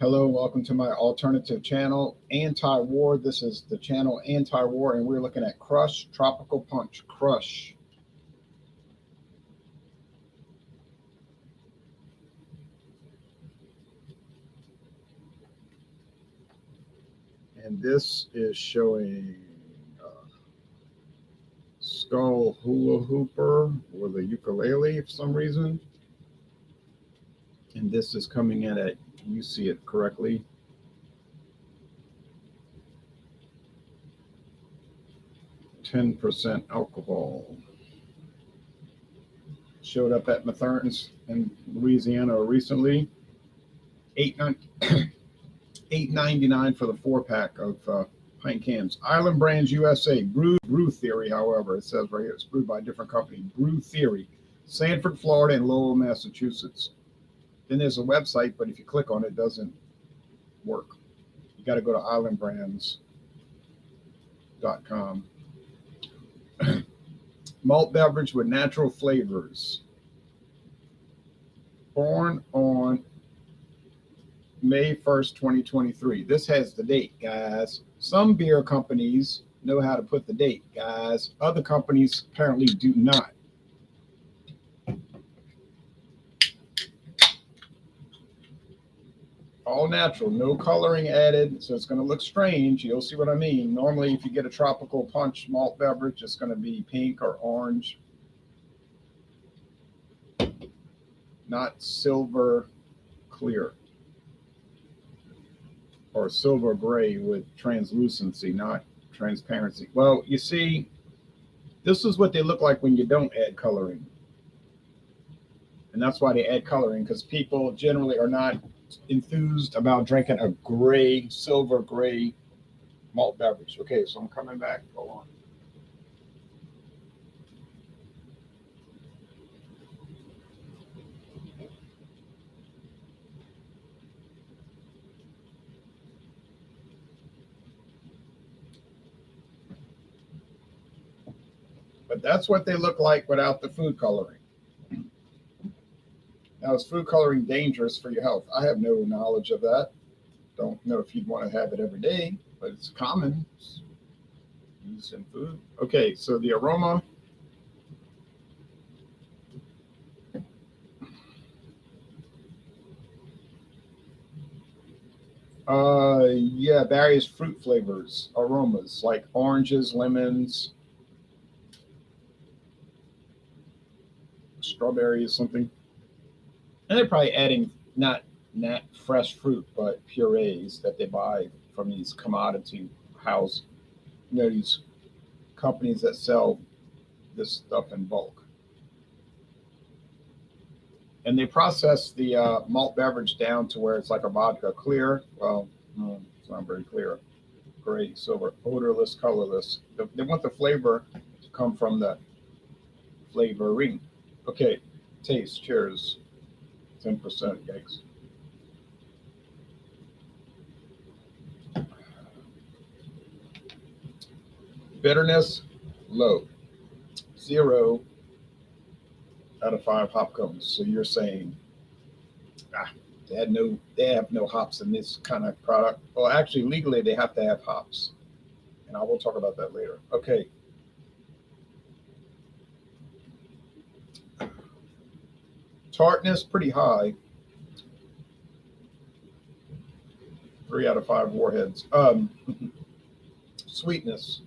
Hello, welcome to my alternative channel, Anti-War. This is the channel Anti-War, and we're looking at Crush Tropical Punch. Crush. And this is showing Skull Hula Hooper with a ukulele for some reason. And this is coming in at, you see it correctly, 10% alcohol. Showed up at Mathern's in Louisiana recently. $8.99 for the 4-pack of pint cans. Island Brands USA. Brew Theory, however, it says right here, it's brewed by a different company. Brew Theory. Sanford, Florida, and Lowell, Massachusetts. Then there's a website, but if you click on it, it doesn't work. You got to go to islandbrands.com. Malt beverage with natural flavors. Born on May 1st, 2023. This has the date, guys. Some beer companies know how to put the date, guys. Other companies apparently do not. All natural, no coloring added, so it's going to look strange. You'll see what I mean. Normally, if you get a tropical punch malt beverage, it's going to be pink or orange, not silver clear or silver gray with translucency, not transparency. Well, you see, this is what they look like when you don't add coloring. And that's why they add coloring, because people generally are not enthused about drinking a gray, silver gray malt beverage. Okay, so I'm coming back. Hold on. But that's what they look like without the food coloring. Now, is food coloring dangerous for your health? I have no knowledge of that. Don't know if you'd want to have it every day, but it's common. It's used in food. Okay, so the aroma. Yeah, various fruit flavors, aromas like oranges, lemons, strawberries, something. And they're probably adding not fresh fruit, but purees that they buy from these commodity house, these companies that sell this stuff in bulk. And they process the malt beverage down to where it's like a vodka, clear. Well, no, it's not very clear. Gray, silver, odorless, colorless. They want the flavor to come from the flavoring. Okay, taste. Cheers. 10%. Yikes. Bitterness, low. 0 out of 5 hop cones. So you're saying, they have no hops in this kind of product. Well, actually, legally, they have to have hops. And I will talk about that later. Okay. Tartness, pretty high. 3 out of 5 warheads. Sweetness.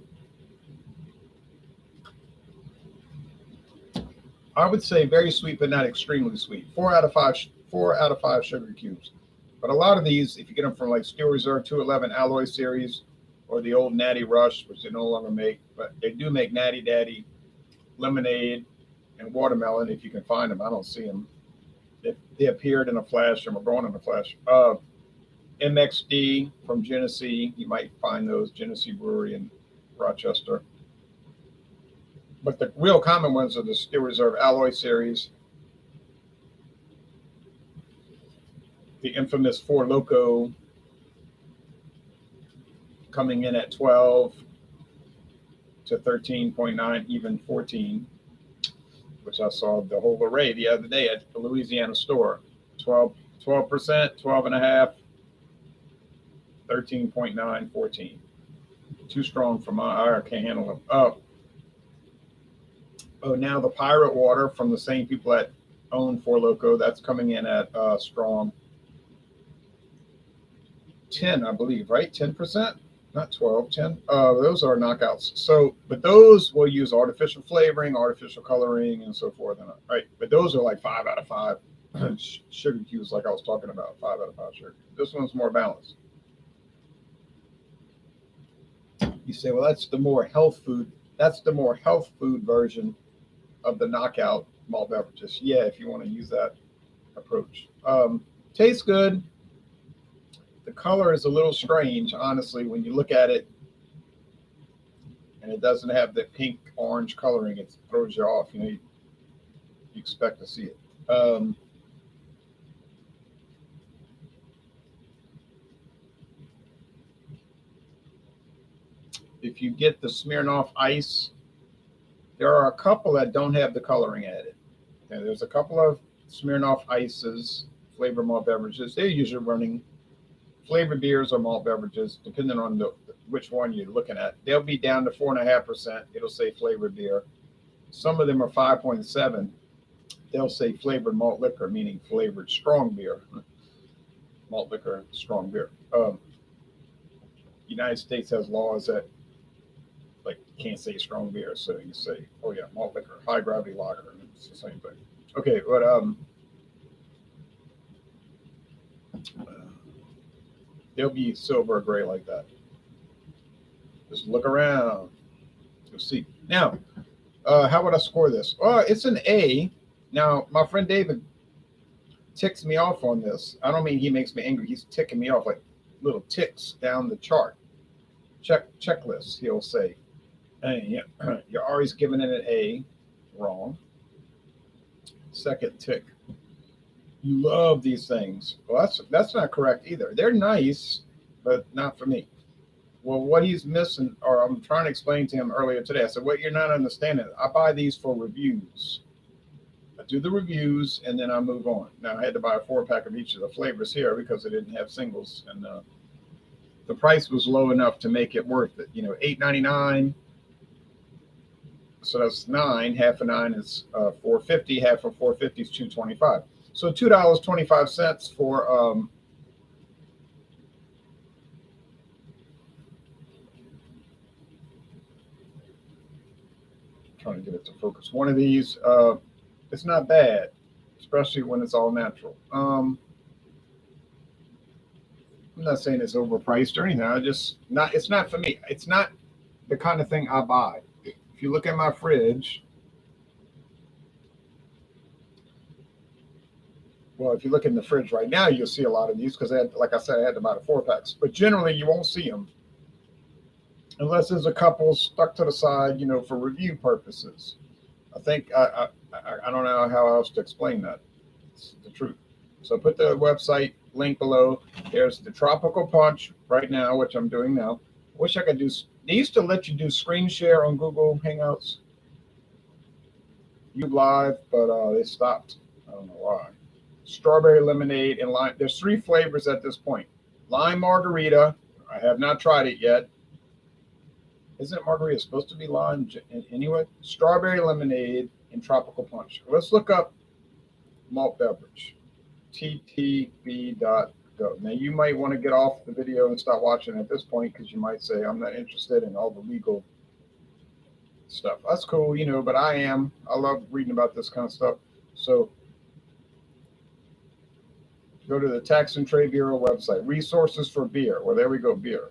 I would say very sweet, but not extremely sweet. 4 out of 5 sugar cubes. But a lot of these, if you get them from like Steel Reserve 211 Alloy Series or the old Natty Rush, which they no longer make, but they do make Natty Daddy, lemonade, and watermelon if you can find them. I don't see them. They appeared in a flash and were going in a flash. MXD from Genesee. You might find those, Genesee Brewery in Rochester. But the real common ones are the Steel Reserve Alloy Series, the infamous Four Loko coming in at 12 to 13.9, even 14, which I saw the whole array the other day at the Louisiana store. 12%, 12 and a half, 13.9, 14. Too strong for I can't handle them. Oh, now the Pirate Water from the same people that own Four Loko, that's coming in at strong 10, I believe, right? 10%? Not 12, 10. Those are knockouts. So, but those will use artificial flavoring, artificial coloring, and so forth. And, right. But those are like 5 out of 5 sugar cubes, like I was talking about, 5 out of 5 sugar. This one's more balanced. You say, well, that's the more health food. That's the more health food version of the knockout malt beverages. Yeah, if you want to use that approach. Tastes good. The color is a little strange, honestly, when you look at it, and it doesn't have the pink orange coloring. It throws you off. You expect to see it. If you get the Smirnoff Ice, there are a couple that don't have the coloring added. Okay, there's a couple of Smirnoff Ices, flavored malt beverages. They're usually running flavored beers or malt beverages, depending on which one you're looking at. They'll be down to 4.5%. It'll say flavored beer. Some of them are 5.7. They'll say flavored malt liquor, meaning flavored strong beer. Malt liquor, strong beer. United States has laws that like you can't say strong beer, so you say, oh yeah, malt liquor, high gravity lager, and it's the same thing. Okay, but they'll be silver or gray like that. Just look around. You'll see. Now, how would I score this? Oh, it's an A. Now, my friend David ticks me off on this. I don't mean he makes me angry. He's ticking me off like little ticks down the chart. Checklist, he'll say. And yeah, you're always giving it an A. Wrong. Second tick. You love these things. Well, that's not correct either. They're nice, but not for me. Well, what he's missing, or I'm trying to explain to him earlier today, I said, what you're not understanding, I buy these for reviews. I do the reviews, and then I move on. Now, I had to buy a 4-pack of each of the flavors here because they didn't have singles, and the price was low enough to make it worth it. $8.99. So that's 9. Half of 9 is $4.50. Half of $4.50 is $2.25. So $2.25 for trying to get it to focus. One of these, it's not bad, especially when it's all natural. I'm not saying it's overpriced or anything. It's not for me. It's not the kind of thing I buy. If you look at my fridge, well, if you look in the fridge right now, you'll see a lot of these because, like I said, I had to buy the 4-packs. But generally, you won't see them unless there's a couple stuck to the side, for review purposes. I think I don't know how else to explain that. It's the truth. So put the website link below. There's the Tropical Punch right now, which I'm doing now. I wish I could do. They used to let you do screen share on Google Hangouts, you live, but they stopped. I don't know why. Strawberry lemonade and lime. There's 3 flavors at this point. Lime margarita. I have not tried it yet. Isn't margarita supposed to be lime anyway? Strawberry lemonade and tropical punch. Let's look up malt beverage. ttb.go. Now, you might want to get off the video and stop watching at this point because you might say, I'm not interested in all the legal stuff. That's cool, but I am. I love reading about this kind of stuff. So go to the Tax and Trade Bureau website. Resources for beer. Well, there we go, beer.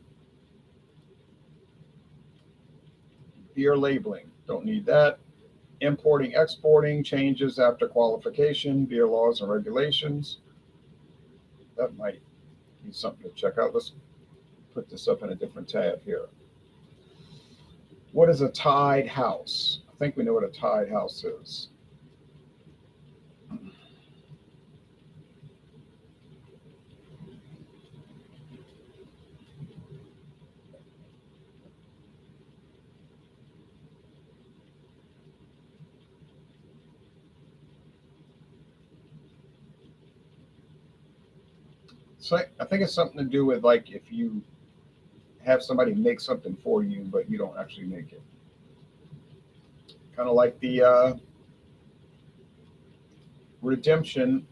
Beer labeling. Don't need that. Importing, exporting, changes after qualification, beer laws and regulations. That might be something to check out. Let's put this up in a different tab here. What is a tied house? I think we know what a tied house is. So I think it's something to do with like if you have somebody make something for you, but you don't actually make it. Kind of like the Redemption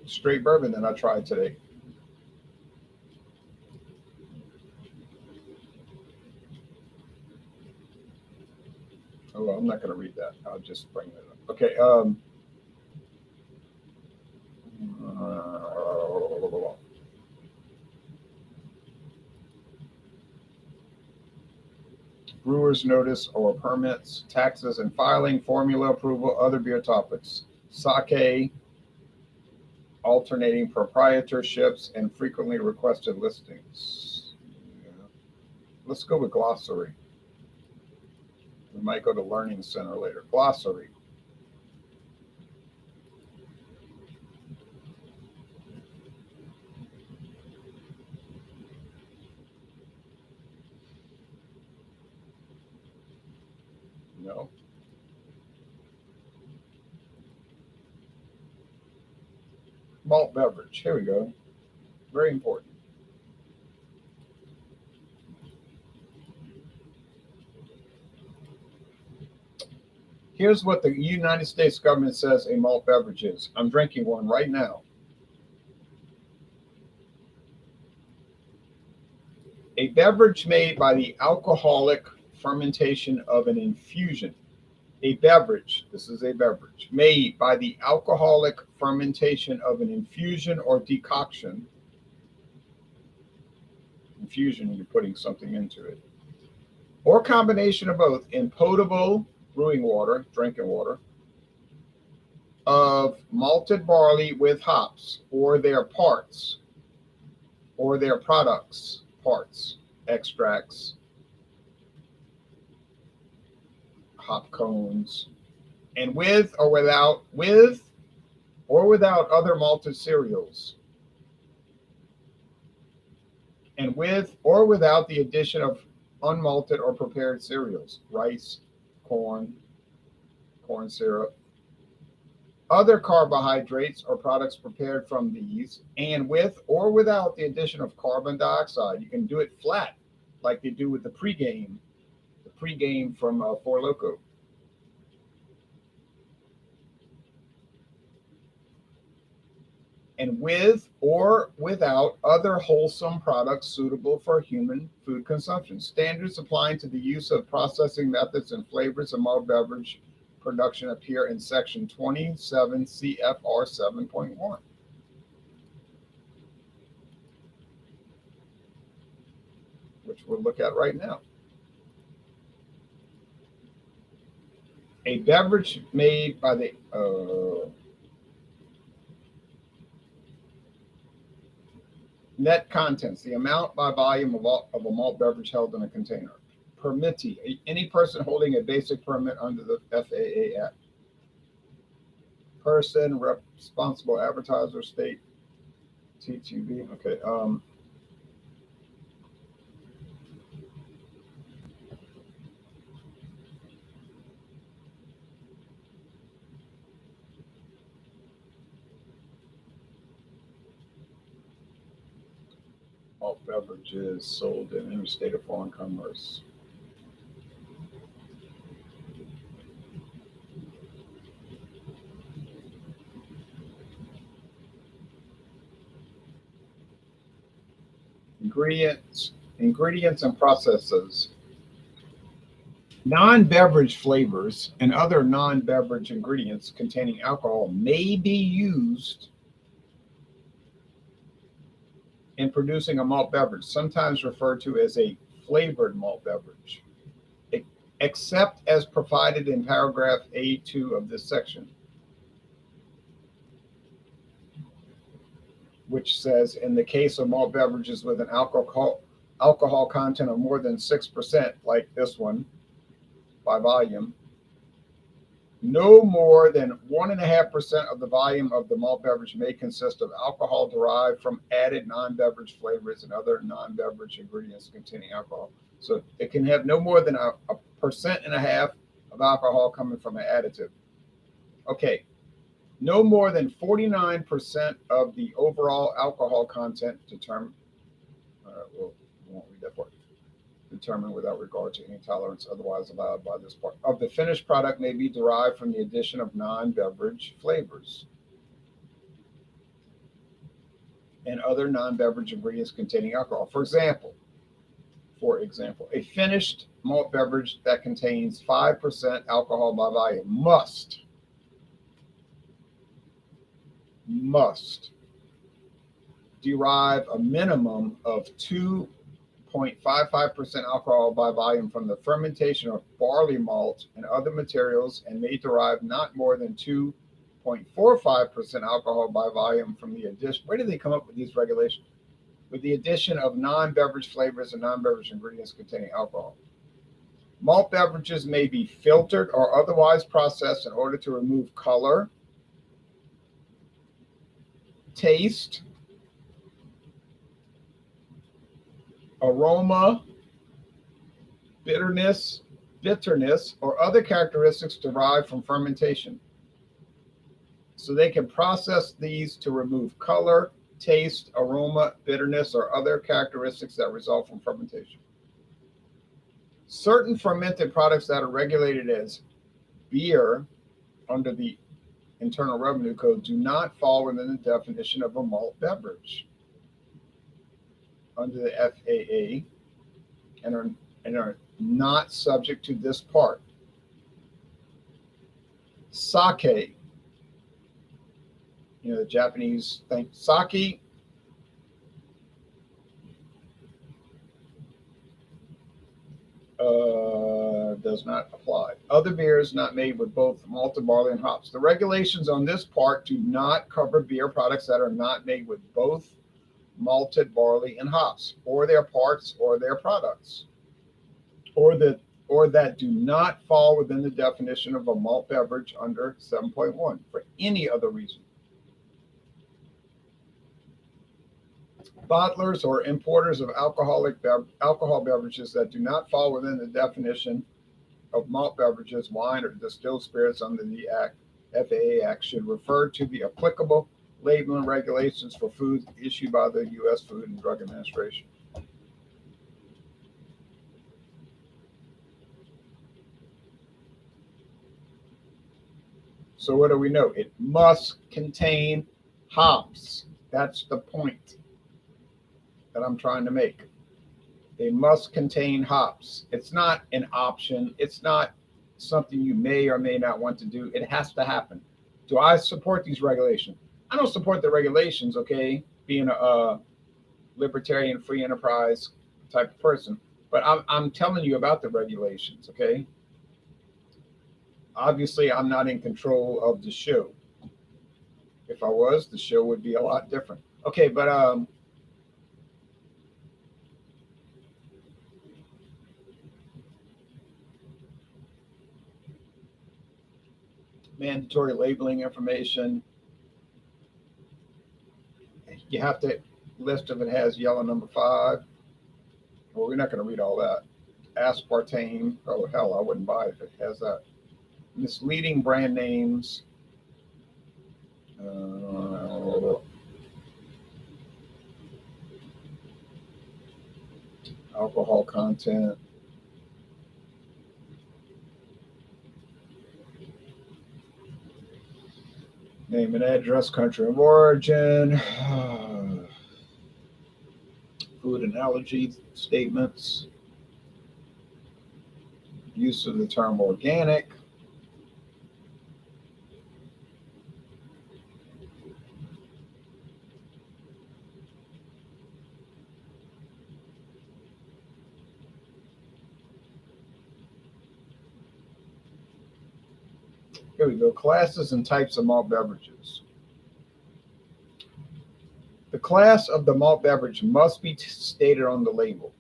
straight bourbon that I tried today. Oh, well, I'm not going to read that. I'll just bring it up. Okay. Uh, Brewer's notice or permits, taxes and filing, formula approval, other beer topics, sake, alternating proprietorships, and frequently requested listings. Yeah. Let's go with glossary. We might go to Learning Center later. Glossary. No. Malt beverage. Here we go. Very important. Here's what the United States government says a malt beverage is. I'm drinking one right now. A beverage made by the alcoholic fermentation of an infusion. A beverage, this is a beverage, made by the alcoholic fermentation of an infusion or decoction. Infusion, you're putting something into it. Or combination of both in potable brewing water, drinking water, of malted barley with hops or their parts or their products, parts, extracts, hop cones, and with or without other malted cereals, and with or without the addition of unmalted or prepared cereals, rice, corn, corn syrup, other carbohydrates or products prepared from these, and with or without the addition of carbon dioxide. You can do it flat, like they do with the pregame from Four Loko. And with or without other wholesome products suitable for human food consumption. Standards applying to the use of processing methods and flavors of malt beverage production appear in section 27 CFR 7.1, which we'll look at right now. A beverage made by the net contents, the amount by volume of a malt beverage held in a container. Permittee, any person holding a basic permit under the FAA Act. Person, responsible advertiser, state, TTB. Okay. Malt beverages sold in any state of foreign commerce. Ingredients and processes. Non-beverage flavors and other non-beverage ingredients containing alcohol may be used in producing a malt beverage, sometimes referred to as a flavored malt beverage, except as provided in paragraph A2 of this section, which says in the case of malt beverages with an alcohol content of more than 6%, like this one, by volume, no more than 1.5% of the volume of the malt beverage may consist of alcohol derived from added non-beverage flavors and other non-beverage ingredients containing alcohol. So it can have no more than a 1.5% of alcohol coming from an additive. Okay. No more than 49% of the overall alcohol content determined. Well, we won't read that part. Determined without regard to any tolerance otherwise allowed by this part of the finished product may be derived from the addition of non-beverage flavors and other non-beverage ingredients containing alcohol. For example, a finished malt beverage that contains 5% alcohol by volume must derive a minimum of 2.55% alcohol by volume from the fermentation of barley malt and other materials, and may derive not more than 2.45% alcohol by volume from the addition. Where did they come up with these regulations? With the addition of non-beverage flavors and non-beverage ingredients containing alcohol. Malt beverages may be filtered or otherwise processed in order to remove color, taste, aroma, bitterness, or other characteristics derived from fermentation. So they can process these to remove color, taste, aroma, bitterness, or other characteristics that result from fermentation. Certain fermented products that are regulated as beer under the Internal Revenue Code do not fall within the definition of a malt beverage under the FAA and are not subject to this part. Sake, the Japanese thing, sake does not apply. Other beers not made with both malted barley and hops. The regulations on this part do not cover beer products that are not made with both malted barley and hops, or their parts, or their products, or that do not fall within the definition of a malt beverage under 7.1 for any other reason. Bottlers or importers of alcohol beverages that do not fall within the definition of malt beverages, wine, or distilled spirits under the FAA Act should refer to the applicable labeling regulations for foods issued by the U.S. Food and Drug Administration. So what do we know? It must contain hops. That's the point that I'm trying to make. They must contain hops. It's not an option. It's not something you may or may not want to do. It has to happen. Do I support these regulations? I don't support the regulations, okay, being a libertarian free enterprise type of person, but I'm telling you about the regulations, okay? Obviously, I'm not in control of the show. If I was, the show would be a lot different. Okay, but mandatory labeling information. You have to list if it has yellow number 5. Well, we're not going to read all that. Aspartame. Oh, hell, I wouldn't buy it if it has that. Misleading brand names. Alcohol content. Name and address, country of origin. Food and allergy statements. Use of the term organic. Here we go. Classes and types of malt beverages. The class of the malt beverage must be stated on the label.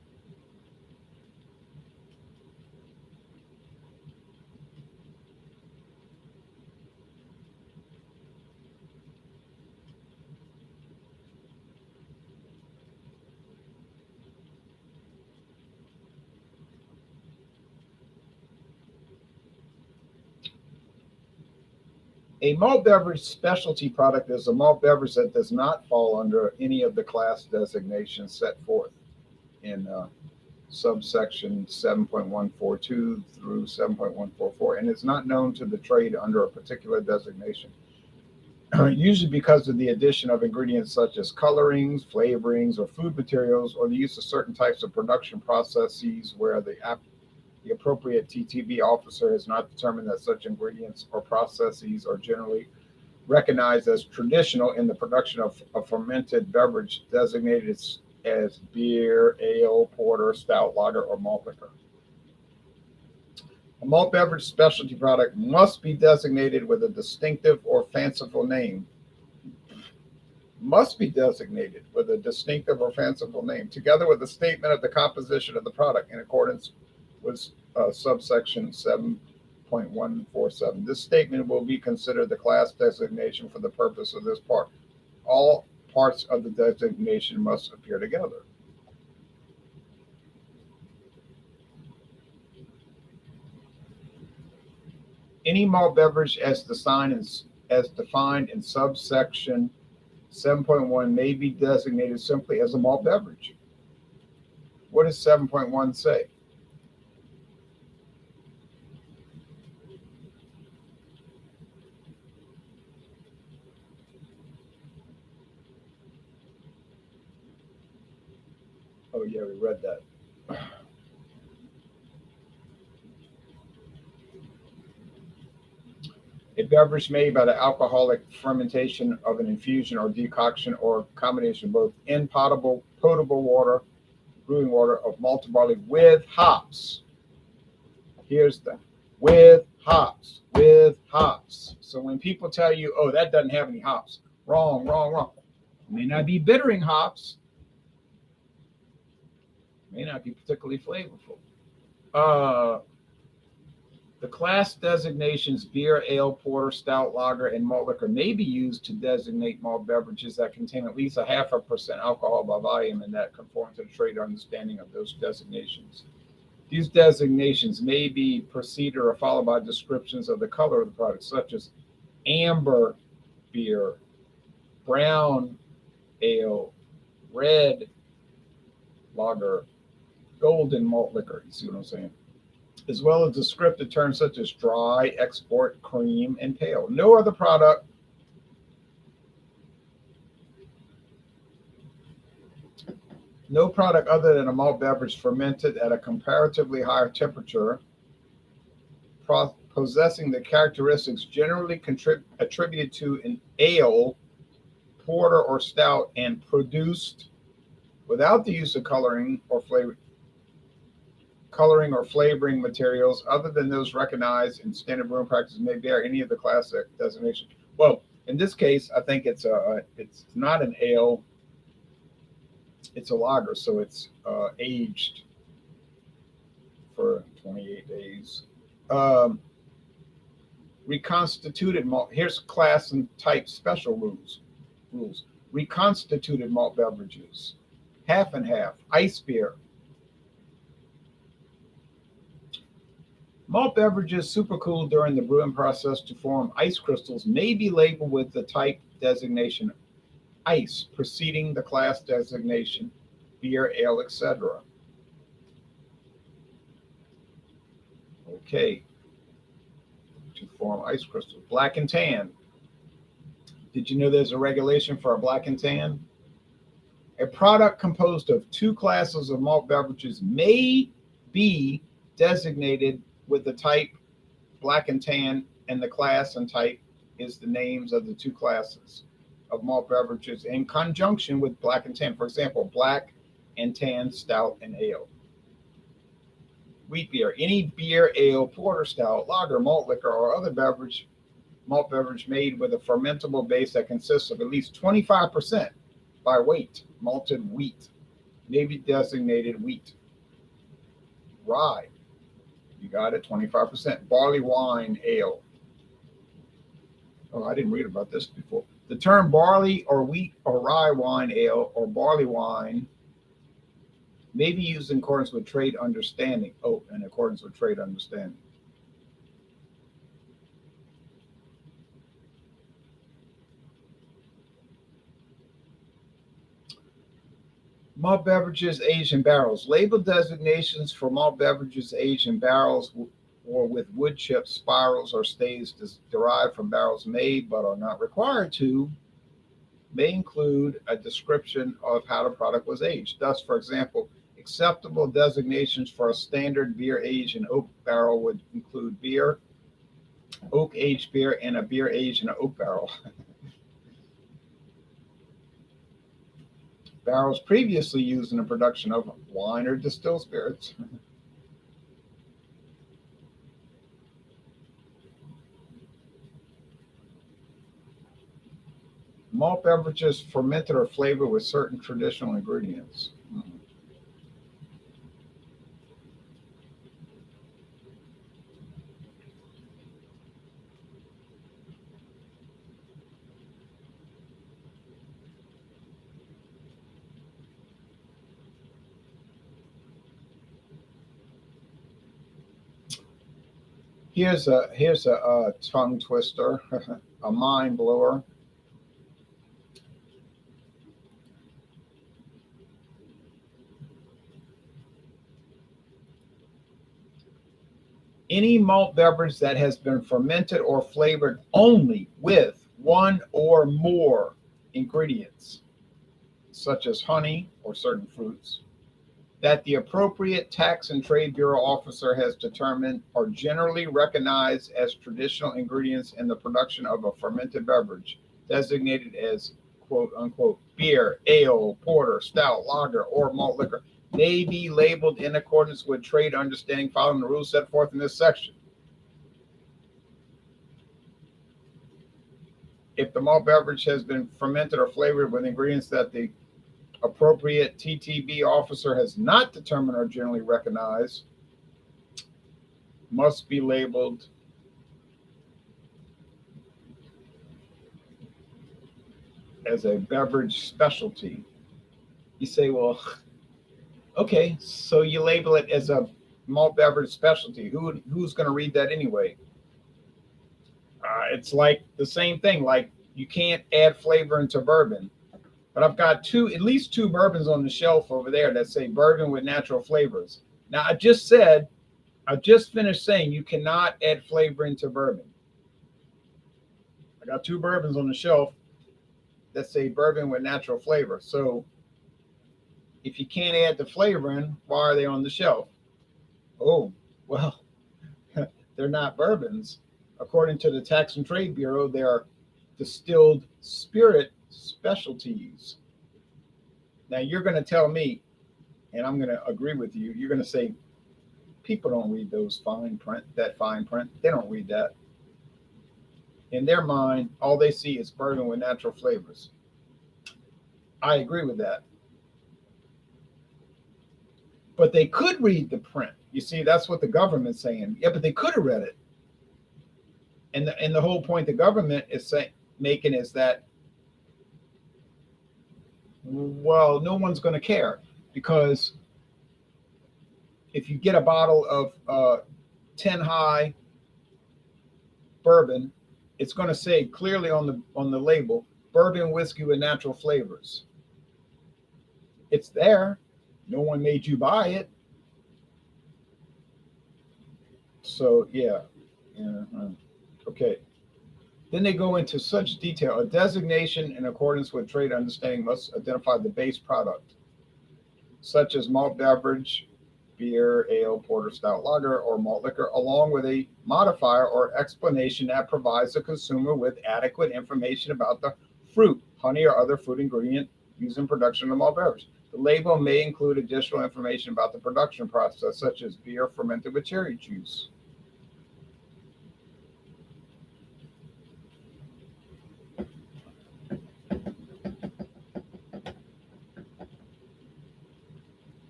A malt beverage specialty product is a malt beverage that does not fall under any of the class designations set forth in subsection 7.142 through 7.144 and is not known to the trade under a particular designation. Usually because of the addition of ingredients such as colorings, flavorings, or food materials, or the use of certain types of production processes where the appropriate TTB officer has not determined that such ingredients or processes are generally recognized as traditional in the production of a fermented beverage designated as beer, ale, porter, stout, lager, or malt liquor. A malt beverage specialty product must be designated with a distinctive or fanciful name. Must be designated with a distinctive or fanciful name, together with a statement of the composition of the product in accordance with subsection 7.147. This statement will be considered the class designation for the purpose of this part. All parts of the designation must appear together. Any malt beverage as defined in subsection 7.1 may be designated simply as a malt beverage. What does 7.1 say? Oh, yeah, we read that. A beverage made by the alcoholic fermentation of an infusion or decoction or combination of both in potable water, brewing water of malted barley with hops. Here's the with hops. So when people tell you, oh, that doesn't have any hops, wrong. It may not be bittering hops, may not be particularly flavorful. The class designations beer, ale, porter, stout, lager, and malt liquor may be used to designate malt beverages that contain at least 0.5% alcohol by volume and that conform to the trade understanding of those designations. These designations may be preceded or followed by descriptions of the color of the product, such as amber beer, brown ale, red lager, golden malt liquor. You see what I'm saying? As well as descriptive terms such as dry, export, cream, and pale. No product other than a malt beverage fermented at a comparatively higher temperature, possessing the characteristics generally attributed to an ale, porter, or stout, and produced without the use of coloring or flavoring materials other than those recognized in standard brewing practices may bear any of the classic designations. Well, in this case, I think it's not an ale, it's a lager, so it's aged for 28 days. Reconstituted malt. Here's class and type special rules. Reconstituted malt beverages, half and half, ice beer. Malt beverages supercooled during the brewing process to form ice crystals may be labeled with the type designation ice, preceding the class designation beer, ale, etc. Okay, to form ice crystals. Black and tan. Did you know there's a regulation for a black and tan? A product composed of two classes of malt beverages may be designated with the type black and tan, and the class and type is the names of the two classes of malt beverages in conjunction with black and tan. For example, black and tan, stout, and ale. Wheat beer. Any beer, ale, porter, stout, lager, malt liquor, or other malt beverage made with a fermentable base that consists of at least 25% by weight malted wheat may be designated wheat. Rye. You got it, 25%. Barley wine ale. Oh, I didn't read about this before. The term barley or wheat or rye wine ale or barley wine may be used in accordance with trade understanding. Oh, in accordance with trade understanding. Malt beverages aged in barrels. Label designations for malt beverages aged in barrels or with wood chips, spirals, or staves derived from barrels made but are not required to may include a description of how the product was aged. Thus, for example, acceptable designations for a standard beer aged in oak barrel would include beer, oak aged beer, and a beer aged in an oak barrel. Barrels previously used in the production of wine or distilled spirits. Malt beverages fermented or flavored with certain traditional ingredients. Here's a tongue twister, a mind blower. Any malt beverage that has been fermented or flavored only with one or more ingredients, such as honey or certain fruits, that the appropriate Tax and Trade Bureau officer has determined are generally recognized as traditional ingredients in the production of a fermented beverage, designated as quote unquote beer, ale, porter, stout, lager, or malt liquor, may be labeled in accordance with trade understanding following the rules set forth in this section. If the malt beverage has been fermented or flavored with ingredients that the appropriate TTB officer has not determined or generally recognized, must be labeled as a beverage specialty. You say, well, okay, so you label it as a malt beverage specialty. Who's going to read that anyway? It's like the same thing. Like you can't add flavor into bourbon, but I've got at least two bourbons on the shelf over there that say bourbon with natural flavors. Now I just finished saying you cannot add flavor into bourbon. I got two bourbons on the shelf that say bourbon with natural flavor. So if you can't add the flavor in, why are they on the shelf? Oh, well, they're not bourbons. According to the Tax and Trade Bureau, they are distilled spirit specialties. Now you're going to tell me, and I'm going to agree with you, you're going to say, people don't read that fine print. They don't read that. In their mind, all they see is bourbon with natural flavors. I agree with that. But they could read the print. You see, that's what the government's saying. Yeah, but they could have read it. And the whole point the government is making is that, well, no one's going to care, because if you get a bottle of 10 high bourbon, it's going to say clearly on the label, bourbon whiskey with natural flavors. It's there. No one made you buy it. So yeah. Okay. Then they go into such detail. A designation in accordance with trade understanding must identify the base product, such as malt beverage, beer, ale, porter, stout, lager, or malt liquor, along with a modifier or explanation that provides the consumer with adequate information about the fruit, honey, or other food ingredient used in production of malt beverage. The label may include additional information about the production process, such as beer fermented with cherry juice.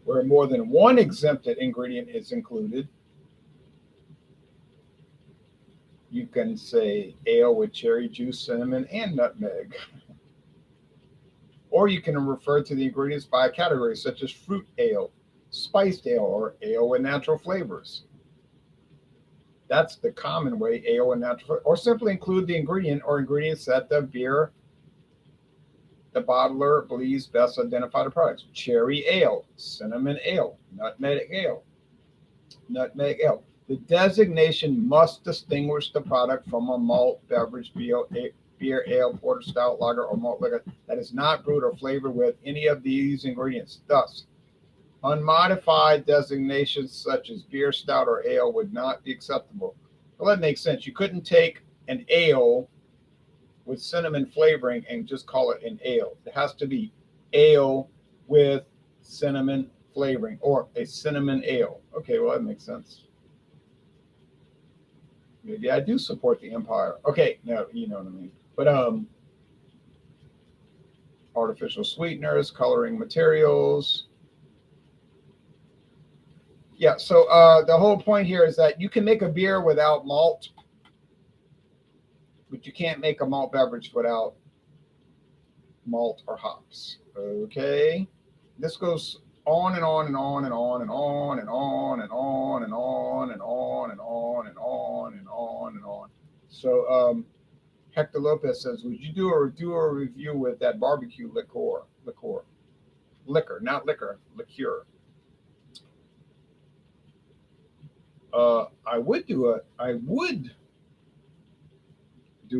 Where more than one exempted ingredient is included, you can say ale with cherry juice, cinnamon, and nutmeg. Or you can refer to the ingredients by a category, such as fruit ale, spiced ale, or ale with natural flavors. That's the common way, ale with natural flavors. Or simply include the ingredient or ingredients that the bottler believes best identify the products. Cherry ale, cinnamon ale, nutmeg ale, nutmeg ale. The designation must distinguish the product from a malt beverage, beer, ale, porter, stout, lager, or malt liquor that is not brewed or flavored with any of these ingredients. Thus, unmodified designations such as beer, stout, or ale would not be acceptable. Well, that makes sense. You couldn't take an ale with cinnamon flavoring and just call it an ale. It has to be ale with cinnamon flavoring or a cinnamon ale. Okay, well, that makes sense. Maybe I do support the empire. Okay, no, you know what I mean. But artificial sweeteners, coloring materials. Yeah, so the whole point here is that you can make a beer without malt, but you can't make a malt beverage without malt or hops. Okay, this goes on and on and on and on and on and on and on and on and on and on and on and on and on. So Hector Lopez says, would you do a review with that barbecue liquor, not liquor, liqueur? I would do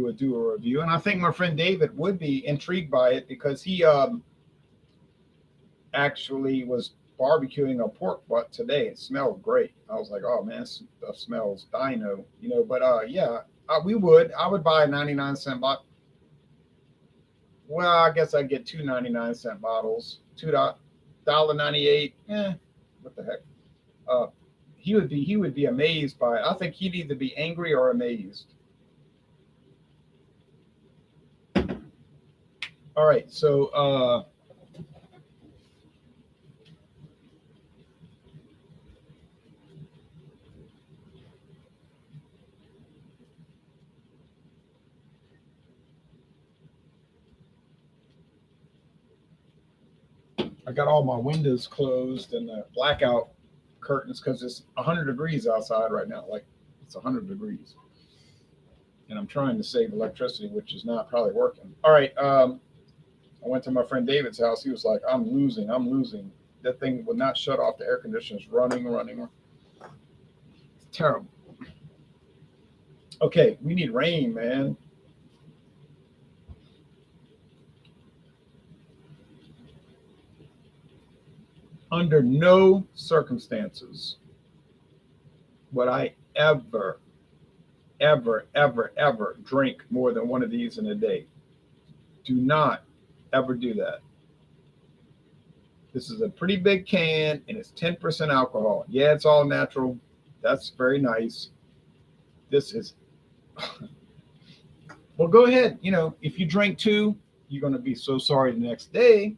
a review, and I think my friend David would be intrigued by it because he actually was barbecuing a pork butt today. It smelled great. I was like, oh man, this stuff smells dino, you know. But yeah, I would buy a 99-cent bottle. Well, I guess I'd get two 99-cent bottles, $2.98. What the heck? He would be amazed by it. I think he'd either be angry or amazed. All right, so I got all my windows closed and the blackout curtains because it's 100 degrees outside right now. Like it's 100 degrees, and I'm trying to save electricity, which is not probably working. All right, I went to my friend David's house. He was like, I'm losing. That thing would not shut off. The air conditioner's running. It's terrible. Okay, we need rain, man. Under no circumstances would I ever drink more than one of these in a day. Do not ever do that. This is a pretty big can and it's 10% alcohol. Yeah, it's all natural. That's very nice. This is, well, go ahead. You know, if you drink two, you're going to be so sorry the next day.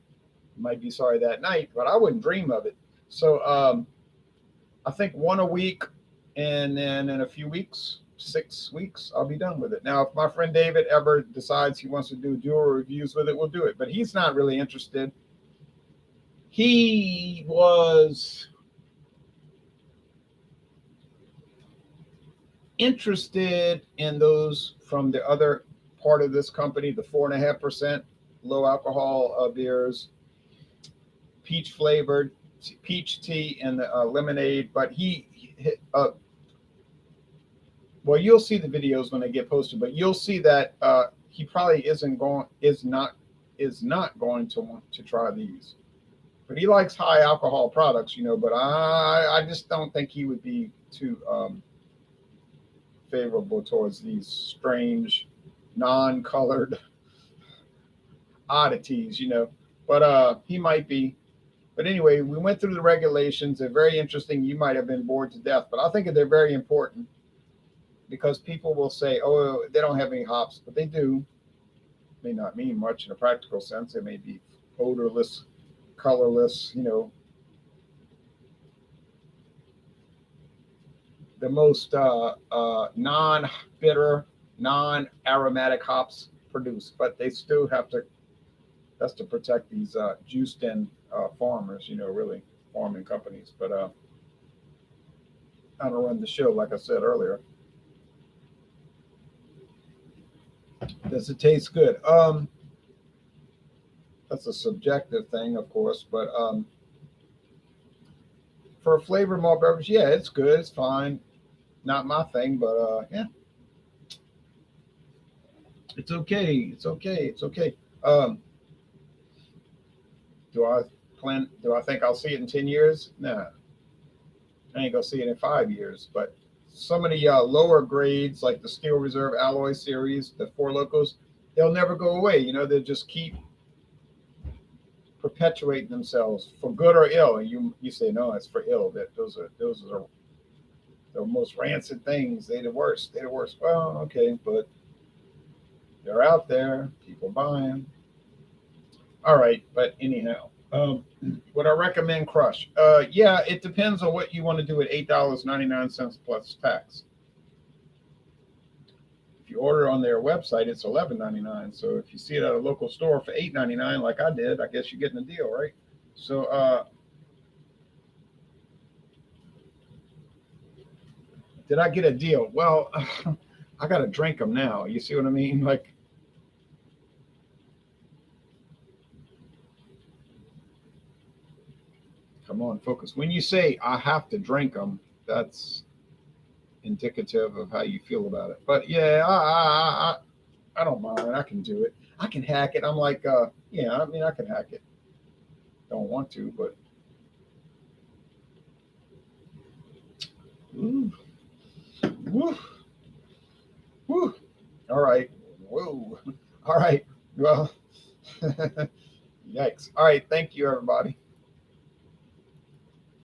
You might be sorry that night, but I wouldn't dream of it. So I think one a week, and then in a few weeks, 6 weeks, I'll be done with it. Now, if my friend David ever decides he wants to do dual reviews with it, we'll do it. But he's not really interested. He was interested in those from the other part of this company, the 4.5% low alcohol beers, peach flavored, peach tea, and the lemonade. But well, you'll see the videos when they get posted, but you'll see that he probably is not going to want to try these. But he likes high alcohol products, you know, but I just don't think he would be too favorable towards these strange, non-colored oddities, you know. But he might be. But anyway, we went through the regulations. They're very interesting. You might have been bored to death, but I think they're very important because people will say, oh, they don't have any hops, but they do. May not mean much in a practical sense. They may be odorless, colorless, you know. The most non-bitter, non-aromatic hops produced, but they still have to, that's to protect these juiced in farmers, you know, really farming companies. But I don't run the show, like I said earlier. Does it taste good? That's a subjective thing, of course. But for a flavored malt beverage, yeah, it's good. It's fine. Not my thing, but yeah, it's okay. It's okay. It's okay. Um, do I plan? Do I think I'll see it in 10 years? Nah, I ain't gonna see it in 5 years. But some of the lower grades, like the Steel Reserve Alloy series, the Four Locos, they'll never go away. You know, they'll just keep perpetuating themselves for good or ill. And you say no, it's for ill. That those are the most rancid things. They the worst. They the worst. Well, okay, but they're out there. People buying. All right, but anyhow, would I recommend Crush? Yeah, it depends on what you want to do at $8.99 plus tax. If you order on their website, it's $11.99. So if you see it at a local store for $8.99, like I did, I guess you're getting a deal, right? So did I get a deal? Well, I got to drink them now. You see what I mean? Like, come on, focus. When you say I have to drink them, that's indicative of how you feel about it. But yeah, I don't mind. I can do it. I can hack it. I'm like, yeah, I mean, I can hack it. Don't want to, but ooh, woo, woo. All right, whoa. All right. Well, yikes. All right. Thank you, everybody.